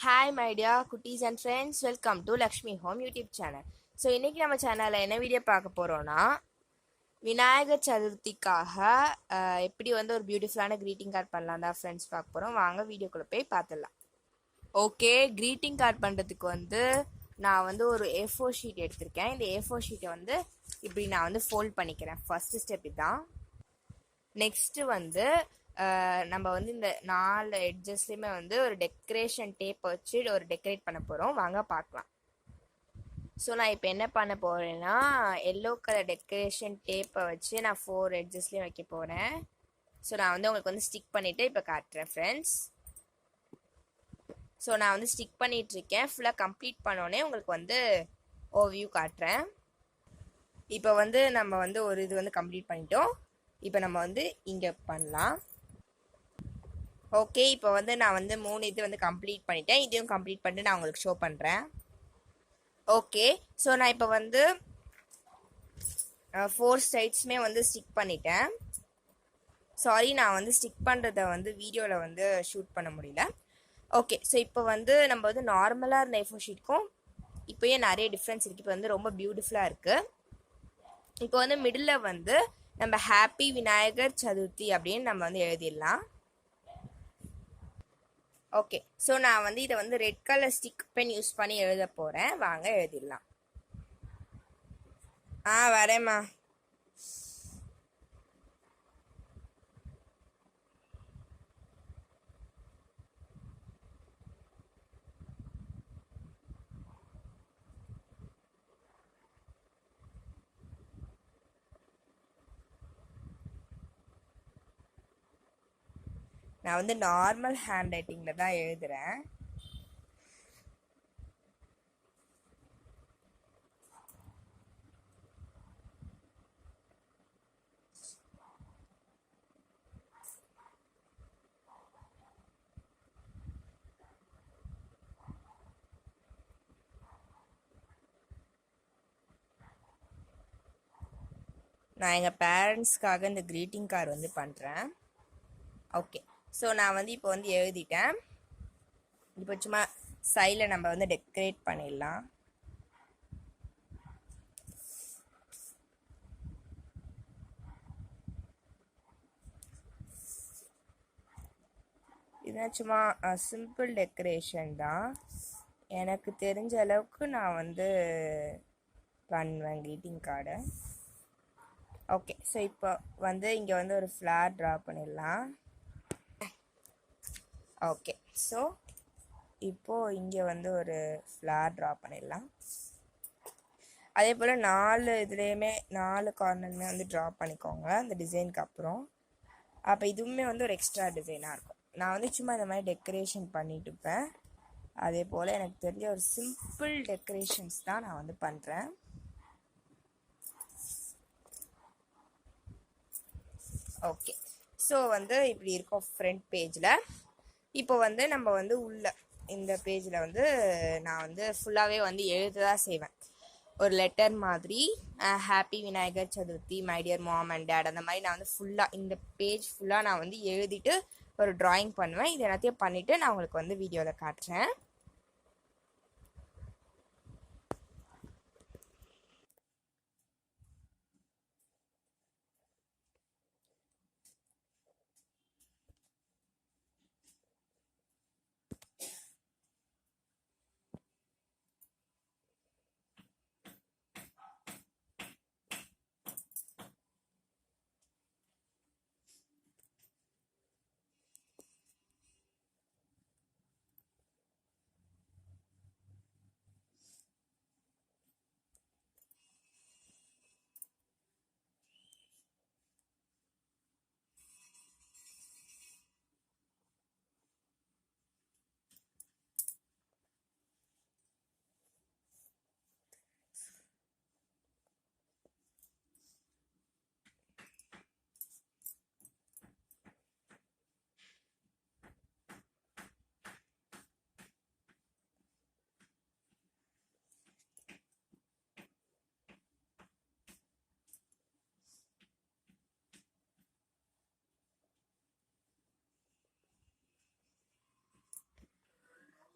Hi my dear குட்டீஸ் and friends, welcome to Lakshmi home YouTube channel. So இன்றைக்கி நம்ம சேனலில் என்ன வீடியோ பார்க்க போகிறோன்னா, விநாயகர் சதுர்த்திக்காக எப்படி வந்து ஒரு பியூட்டிஃபுல்லான க்ரீட்டிங் கார்டு பண்ணலாம் தான் ஃப்ரெண்ட்ஸ் பார்க்க போகிறோம். வாங்க வீடியோக்குள்ளே போய் பார்த்துடலாம். ஓகே, க்ரீட்டிங் கார்டு பண்ணுறதுக்கு வந்து நான் வந்து ஒரு A4 ஷீட் எடுத்திருக்கேன். இந்த A4 ஷீட்டை வந்து இப்படி நான் வந்து ஃபோல்ட் பண்ணிக்கிறேன். ஃபஸ்ட்டு ஸ்டெப் இதுதான். நெக்ஸ்ட்டு வந்து நம்ம வந்து இந்த 4 எட்ஜஸ்லையுமே வந்து ஒரு டெக்கரேஷன் டேப் வச்சு ஒரு டெக்கரேட் பண்ண போகிறோம். வாங்க பார்க்கலாம். ஸோ நான் இப்போ என்ன பண்ண போகிறேன்னா, எல்லோ கலர் டெக்கரேஷன் டேப்பை வச்சு நான் 4 எட்ஜஸ்லேயும் வைக்க போகிறேன். ஸோ நான் வந்து உங்களுக்கு வந்து ஸ்டிக் பண்ணிவிட்டு இப்போ காட்டுறேன் ஃப்ரெண்ட்ஸ். ஸோ நான் வந்து ஸ்டிக் பண்ணிகிட்ருக்கேன். ஃபுல்லாக கம்ப்ளீட் பண்ணோடனே உங்களுக்கு வந்து ஓவியூ காட்டுறேன். இப்போ வந்து நம்ம வந்து ஒரு இது வந்து கம்ப்ளீட் பண்ணிட்டோம். இப்போ நம்ம வந்து இங்கே பண்ணலாம். ஓகே, இப்போ வந்து நான் வந்து 3 இது வந்து கம்ப்ளீட் பண்ணிட்டேன். இதையும் கம்ப்ளீட் பண்ணிட்டு நான் உங்களுக்கு ஷோ பண்ணுறேன். ஓகே, ஸோ நான் இப்போ வந்து 4 சைட்ஸுமே வந்து ஸ்டிக் பண்ணிட்டேன். சாரி, நான் வந்து ஸ்டிக் பண்ணுறத வந்து வீடியோவில் வந்து ஷூட் பண்ண முடியல. ஓகே, ஸோ இப்போ வந்து நம்ம வந்து நார்மலாக இருந்த A4 ஷீட்டுக்கும் இப்போயே நிறைய டிஃப்ரென்ஸ் இருக்குது. இப்போ வந்து ரொம்ப பியூட்டிஃபுல்லாக இருக்குது. இப்போ வந்து மிடில் வந்து நம்ம ஹாப்பி விநாயகர் சதுர்த்தி அப்படின்னு நம்ம வந்து எழுதிடலாம். ஓகே, ஸோ நான் வந்து இதை வந்து red colour stick pen use பண்ணி எழுத போகிறேன். வாங்க எழுதிடலாம். வரேம்மா. நான் வந்து நார்மல் ஹேண்ட் ரைட்டிங்கில் தான் எழுதுகிறேன். நான் எங்கள் பேரண்ட்ஸ்க்காக இந்த க்ரீட்டிங் கார்டு வந்து பண்ணுறேன். ஓகே, ஸோ நான் வந்து இப்போ வந்து எழுதிட்டேன். இப்போ சும்மா சைடில் நம்ம வந்து டெக்கரேட் பண்ணிடலாம். இதுதான் சும்மா சிம்பிள் டெக்கரேஷன் தான். எனக்கு தெரிஞ்ச அளவுக்கு நான் வந்து பண்ணுவேன் க்ரீட்டிங் கார்டை. ஓகே, ஸோ இப்போ வந்து இங்கே வந்து ஒரு ஃப்ளார் ட்ரா பண்ணிடலாம். ஓகே, ஸோ இப்போது இங்கே வந்து ஒரு ஃப்ளார் ட்ரா பண்ணிடலாம். அதே போல் 4 இதுலேயுமே 4 கார்னருமே வந்து ட்ரா பண்ணிக்கோங்க அந்த டிசைனுக்கு அப்புறம். அப்போ இதுவுமே வந்து ஒரு எக்ஸ்ட்ரா டிசைனாக இருக்கும். நான் வந்து சும்மா இந்த மாதிரி டெக்கரேஷன் பண்ணிட்டு இருப்பேன். அதே போல் எனக்கு தெரிஞ்ச ஒரு சிம்பிள் டெக்கரேஷன்ஸ் தான் நான் வந்து பண்ணுறேன். ஓகே, ஸோ வந்து இப்படி இருக்கும் ஃப்ரண்ட் பேஜில். இப்போ வந்து நம்ம வந்து உள்ள இந்த பேஜில் வந்து நான் வந்து ஃபுல்லாகவே வந்து எழுத தான் செய்வேன். ஒரு லெட்டர் மாதிரி happy Vinayagar Chaturthi my dear mom and dad, அந்த மாதிரி நான் வந்து ஃபுல்லாக இந்த பேஜ் ஃபுல்லாக நான் வந்து எழுதிட்டு ஒரு ட்ராயிங் பண்ணுவேன். இது எல்லாத்தையும் பண்ணிவிட்டு நான் உங்களுக்கு வந்து வீடியோவில் காட்டுறேன்.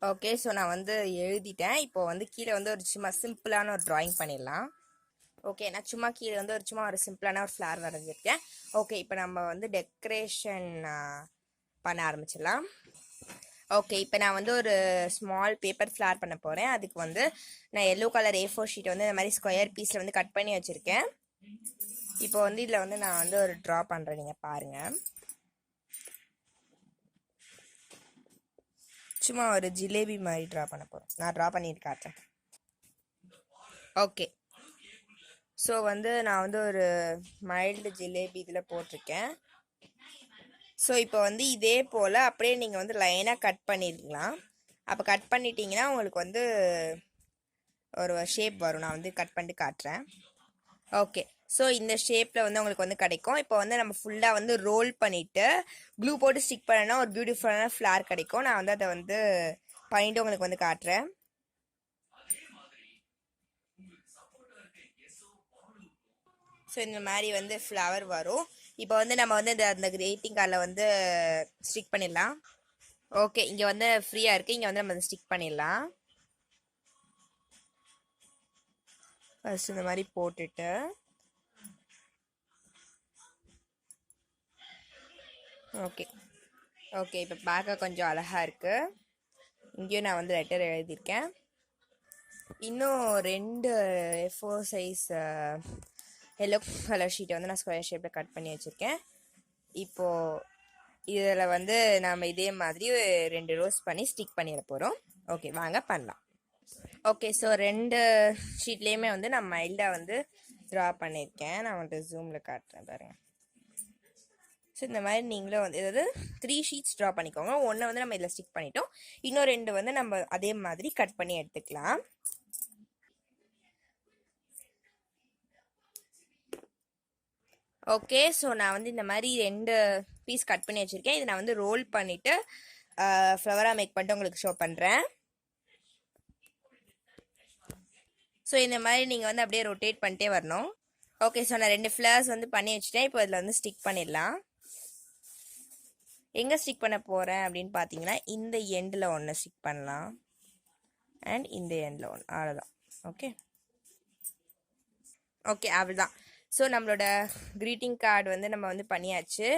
ஓகே, ஸோ நான் வந்து எழுதிட்டேன். இப்போ வந்து கீழே வந்து ஒரு சும்மா சிம்பிளான ஒரு ட்ராயிங் பண்ணிடலாம். ஓகே, நான் சும்மா கீழே வந்து சும்மா ஒரு சிம்பிளான ஒரு ஃப்ளார் வரைஞ்சிருக்கேன். ஓகே, இப்போ நம்ம வந்து டெக்கரேஷன் பண்ண ஆரம்பிச்சிடலாம். ஓகே, இப்போ நான் வந்து ஒரு ஸ்மால் பேப்பர் ஃப்ளார் பண்ண போகிறேன். அதுக்கு வந்து நான் எல்லோ கலர் A4 ஷீட் வந்து இந்த மாதிரி ஸ்கொயர் பீஸில் வந்து கட் பண்ணி வச்சுருக்கேன். இப்போ வந்து இதில் வந்து நான் வந்து ஒரு ட்ரா பண்ணுறேன், நீங்கள் பாருங்கள். சும்மா ஒரு ஜிலேபி மாதிரி ட்ரா பண்ண போகிறோம். நான் ட்ரா பண்ணிட்டு காட்டுறேன். ஓகே, ஸோ வந்து நான் வந்து ஒரு மைல்டு ஜிலேபி இதில் போட்டிருக்கேன். ஸோ இப்போ வந்து இதே போல் அப்படியே நீங்கள் வந்து லைனாக கட் பண்ணிடலாம். அப்போ கட் பண்ணிட்டீங்கன்னா உங்களுக்கு வந்து ஒரு ஷேப் வரும். நான் வந்து கட் பண்ணிட்டு காட்டுறேன். ஓகே, ஸோ இந்த ஷேப்பில் வந்து உங்களுக்கு வந்து கிடைக்கும். இப்போ வந்து நம்ம ஃபுல்லாக வந்து ரோல் பண்ணிவிட்டு க்ளூ போட்டு ஸ்டிக் பண்ணனா ஒரு பியூட்டிஃபுல்லான ஃப்ளார் கிடைக்கும். நான் வந்து அதை வந்து பண்ணிட்டு உங்களுக்கு வந்து காட்டுறேன். ஸோ இந்த மாதிரி வந்து ஃப்ளவர் வரும். இப்போ வந்து நம்ம வந்து அந்த கிரீட்டிங் கார்டில் வந்து ஸ்டிக் பண்ணிடலாம். ஓகே, இங்கே வந்து ஃப்ரீயாக இருக்குது. இங்கே வந்து நம்ம ஸ்டிக் பண்ணிடலாம். ஃபர்ஸ்ட் இந்த மாதிரி போட்டுட்டு ஓகே ஓகே இப்போ பார்க்க கொஞ்சம் அழகாக இருக்குது. இங்கேயும் நான் வந்து லெட்டர் எழுதியிருக்கேன். இன்னும் 2 A4 சைஸ் எல்லோ கலர் ஷீட்டை வந்து நான் ஸ்கொயர் ஷேப்பில் கட் பண்ணி வச்சுருக்கேன். இப்போது இதில் வந்து நம்ம இதே மாதிரி 2 ரோஸ் பண்ணி ஸ்டிக் பண்ணிட போகிறோம். ஓகே, வாங்க பண்ணலாம். ஓகே, ஸோ 2 ஷீட்லேயுமே வந்து நான் மைல்டாக வந்து ட்ரா பண்ணியிருக்கேன். நான் வந்து ஜூமில் காட்டுறேன் பாருங்கள். ஸோ இந்த மாதிரி நீங்களும் வந்து ஏதாவது 3 ஷீட்ஸ் ட்ரா பண்ணிக்கோங்க. ஒன்று வந்து நம்ம இதில் ஸ்டிக் பண்ணிட்டோம். இன்னும் 2 வந்து நம்ம அதே மாதிரி கட் பண்ணி எடுத்துக்கலாம். ஓகே, ஸோ நான் வந்து இந்த மாதிரி 2 பீஸ் கட் பண்ணி வச்சுருக்கேன். இதை நான் வந்து ரோல் பண்ணிவிட்டு ஃப்ளவராக மேக் பண்ணிட்டு உங்களுக்கு ஷோ பண்ணுறேன். ஸோ இந்த மாதிரி நீங்கள் வந்து அப்படியே ரொட்டேட் பண்ணிட்டே வரணும். ஓகே, ஸோ நான் 2 ஃப்ளவர்ஸ் வந்து பண்ணி வச்சுட்டேன். இப்போ இதில் வந்து ஸ்டிக் பண்ணிடலாம். எங்கே ஸ்டிக் பண்ண போகிறேன் அப்படின்னு பார்த்தீங்கன்னா இந்த எண்டில் ஒன்று ஸ்டிக் பண்ணலாம் அண்ட் இந்த எண்டில் ஒன்று, அவ்வளோதான். ஓகே ஓகே அவ்வளோதான். ஸோ நம்மளோட க்ரீட்டிங் கார்டு வந்து நம்ம வந்து பண்ணியாச்சு.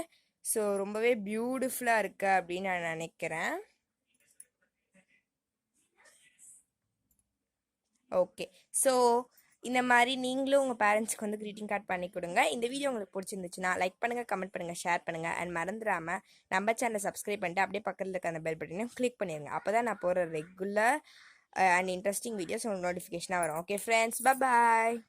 ஸோ ரொம்பவே பியூட்டிஃபுல்லாக இருக்கு அப்படின்னு நான் நினைக்கிறேன். ஓகே, ஸோ இந்த மாதிரி நீங்களும் உங்கள் பேரண்ட்ஸ்க்கு வந்து க்ரீட்டிங் கார்டு பண்ணி கொடுங்க. இந்த வீடியோ உங்களுக்கு பிடிச்சிருந்துச்சுன்னா லைக் பண்ணுங்கள், கமெண்ட் பண்ணுங்கள், ஷேர் பண்ணுங்கள் அண்ட் மறந்துடாமல் நம்ம சேனலை சப்ஸ்கிரைப் பண்ணிட்டு அப்படியே பக்கத்தில் இருக்க அந்த பெல் பட்டனையும் கிளிக் பண்ணிடுங்க. அப்போ தான் நான் போகிற ரெகுலர் அண்ட் இன்ட்ரெஸ்டிங் வீடியோஸ் உங்களுக்கு நோட்டிஃபிகேஷனாக வரும். ஓகே ஃப்ரெண்ட்ஸ், பாய்.